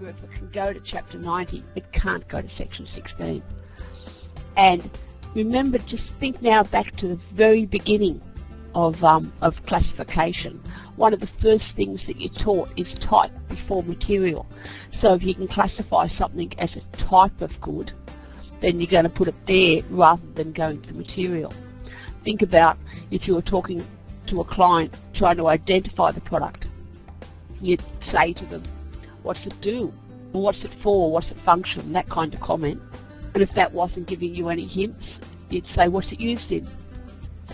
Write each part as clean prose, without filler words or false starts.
remember, if it can go to Chapter 90, it can't go to Section 16. And remember, just think now back to the very beginning of classification. One of the first things that you're taught is type before material. So if you can classify something as a type of good, then you're going to put it there rather than going to material. Think about if you were talking to a client trying to identify the product. You'd say to them, what's it do? What's it for? What's it function? That kind of comment. And if that wasn't giving you any hints, you'd say, what's it used in?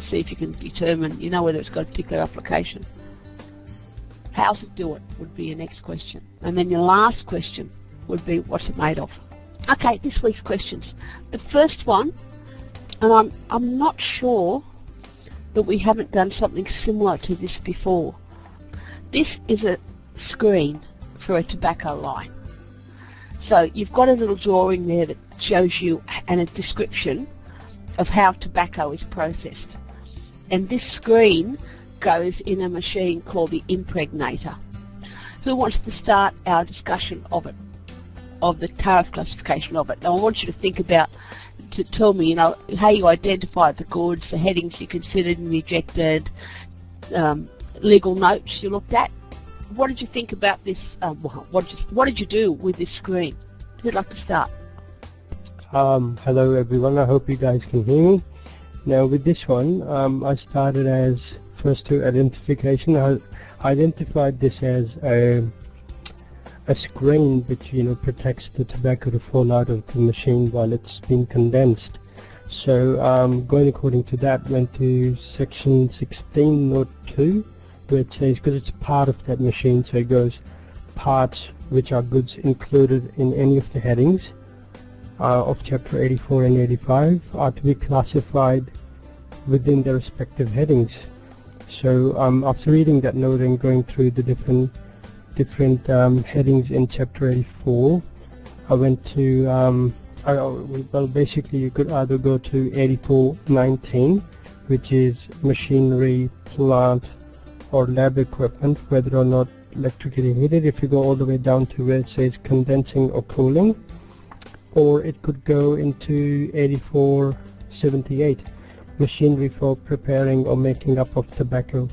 See if you can determine, whether it's got a particular application. How's it do it would be your next question. And then your last question would be, what's it made of? Okay, this week's questions. The first one, and I'm not sure that we haven't done something similar to this before. This is a screen for a tobacco line. So you've got a little drawing there that shows you a description of how tobacco is processed. And this screen goes in a machine called the impregnator. Who wants to start our discussion of it, of the tariff classification of it? Now I want you to think about, to tell me, how you identify the goods, the headings you considered and rejected, legal notes you looked at. What did you think about this? What did you do with this screen? Who'd like to start? Hello everyone, I hope you guys can hear me. Now with this one, I started as first to identification. I identified this as a screen which protects the tobacco to fall out of the machine while it's being condensed. So going according to that, went to section 16 note 2, where it says, because it's part of that machine, so it goes parts which are goods included in any of the headings of chapter 84 and 85 are to be classified within their respective headings. So after reading that note and going through the different headings in chapter 84, I went to well, basically you could either go to 84.19, which is machinery, plant or lab equipment, whether or not electrically heated, if you go all the way down to where it says condensing or cooling. Or it could go into 84.78, machinery for preparing or making up of tobacco,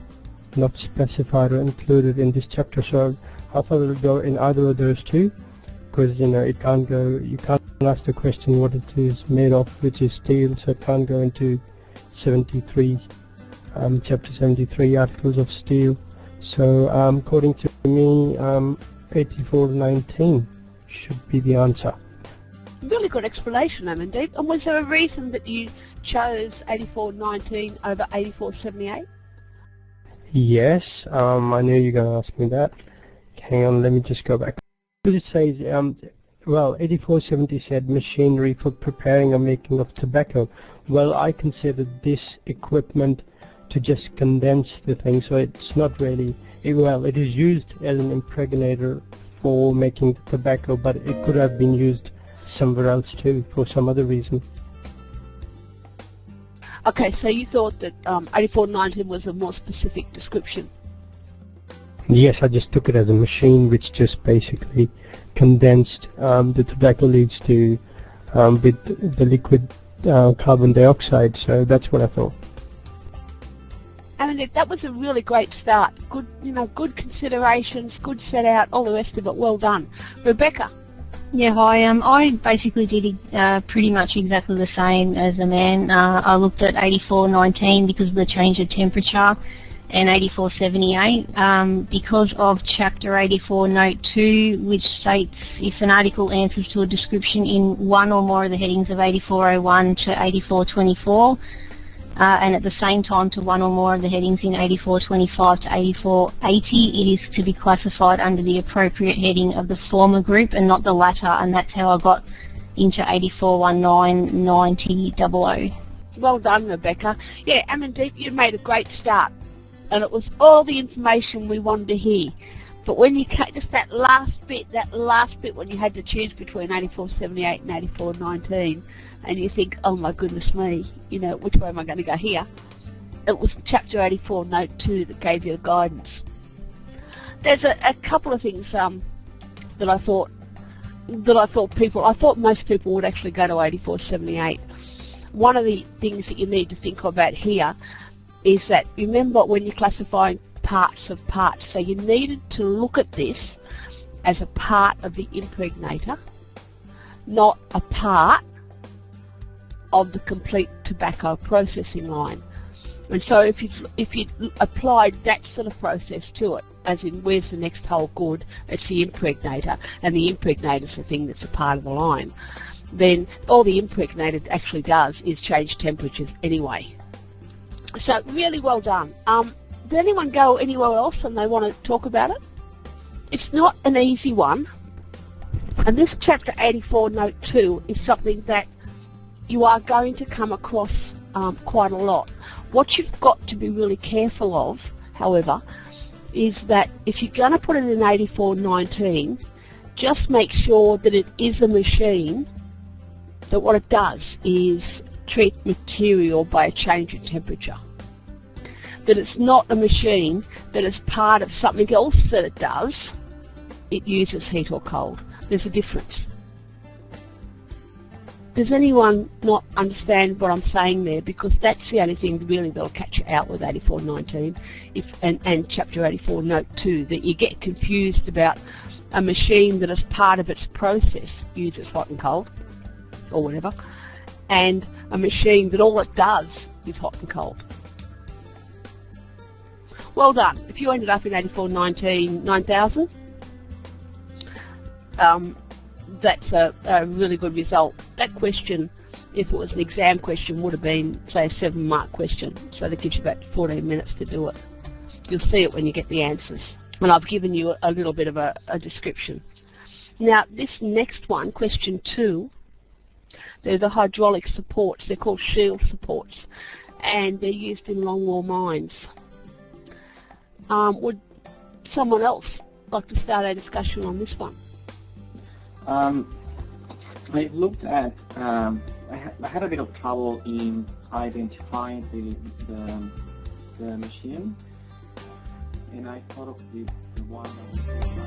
not specified or included in this chapter. So I thought it would go in either of those two, because it can't go, you can't ask the question what it is made of, which is steel, so it can't go into 73, chapter 73, articles of steel. So according to me, 84.19 should be the answer. Really good explanation, Amandeep. And was there a reason that you chose 84.19 over 84.78? Yes, I knew you were going to ask me that. Hang on, let me just go back. It says, well, 84.70 said machinery for preparing or making of tobacco. Well, I considered this equipment to just condense the thing, so it's not really, well, it is used as an impregnator for making the tobacco, but it could have been used somewhere else too for some other reason. Okay, so you thought that 84.19 was a more specific description? Yes, I just took it as a machine which just basically condensed the tobacco leaves to with the liquid carbon dioxide, so that's what I thought. I mean, that was a really great start. Good, good considerations, good set out, all the rest of it. Well done. Rebecca? Yeah, hi. I basically did pretty much exactly the same as Aman. I looked at 84.19 because of the change of temperature, and 84.78 because of Chapter 84 Note 2, which states if an article answers to a description in one or more of the headings of 84.01 to 84.24, and at the same time to one or more of the headings in 84.25 to 84.80, it is to be classified under the appropriate heading of the former group and not the latter, and that's how I got into 84.19, 90, 00. Well done, Rebecca. Yeah, Amandeep, you made a great start, and it was all the information we wanted to hear. But when you cut just that last bit when you had to choose between 84.78 and 84.19, and you think, oh my goodness me, which way am I going to go here? It was Chapter 84 Note 2 that gave you the guidance. There's a couple of things that I thought that I thought most people would actually go to 8478. One of the things that you need to think about here is that, remember when you're classifying parts of parts, so you needed to look at this as a part of the impregnator, not a part of the complete tobacco processing line. And so if you applied that sort of process to it, as in where's the next whole good, it's the impregnator, and the impregnator's the thing that's a part of the line, then all the impregnator actually does is change temperatures anyway. So really well done. Did anyone go anywhere else and they want to talk about it? It's not an easy one, and this chapter 84 note 2 is something that you are going to come across quite a lot. What you've got to be really careful of, however, is that if you're going to put it in 8419, just make sure that it is a machine that what it does is treat material by a change in temperature. That it's not a machine that is part of something else that it does. It uses heat or cold. There's a difference. Does anyone not understand what I'm saying there? Because that's the only thing really that'll catch you out with 8419 and chapter 84 note 2, that you get confused about a machine that as part of its process uses hot and cold or whatever, and a machine that all it does is hot and cold. Well done. If you ended up in 8419 9000, that's a really good result. That question, if it was an exam question, would have been, say, a 7-mark question. So that gives you about 14 minutes to do it. You'll see it when you get the answers. And I've given you a little bit of a description. Now, this next one, question 2, they're the hydraulic supports. They're called shield supports, and they're used in longwall mines. Would someone else like to start a discussion on this one? I looked at, I had a bit of trouble in identifying the machine, and I thought of the one that was